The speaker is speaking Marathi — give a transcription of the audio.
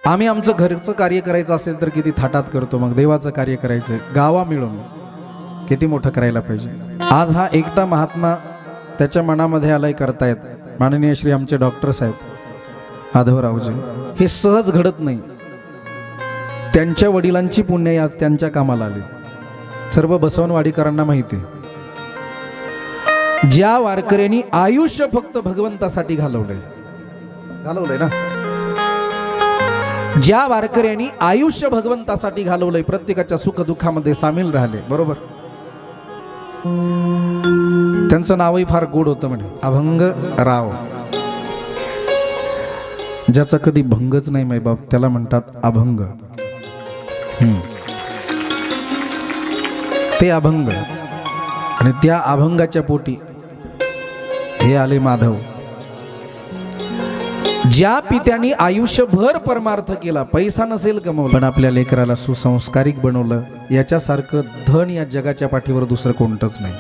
आम्ही आमचं घरचं कार्य करायचं असेल तर किती थाटात करतो, मग देवाचं कार्य करायचं गावा मिळून किती मोठं करायला पाहिजे। आज हा एकटा महात्मा त्याच्या मनामध्ये आलाय करतायत, माननीय श्री आमचे डॉक्टर साहेब माधवरावजी। हे सहज घडत नाही, त्यांच्या वडिलांची पुण्य आज त्यांच्या कामाला आली। सर्व बसवनवाडीकरांना माहिती आहे, ज्या वारकऱ्यांनी आयुष्य फक्त भगवंतासाठी घालवलंय ना, ज्या वारकऱ्यांनी आयुष्य भगवंतासाठी घालवलंय, प्रत्येकाच्या सुख दुःखामध्ये सामील राहिले, बरोबर, त्यांचं नावही फार गोड होतं म्हणे, अभंग राव। ज्याचा कधी भंगच नाही मायबाप त्याला म्हणतात अभंग। ते अभंग, आणि त्या अभंगाच्या पोटी हे आले माधव। ज्या पित्यानी आयुष्यभर परमार्थ केला, पैसा नसेल कमवला पण आपल्या लेकराला सुसंस्कारिक बनवलं, याच्यासारखं धन या जगाच्या पाठीवर दुसरं कोणतंच नाही।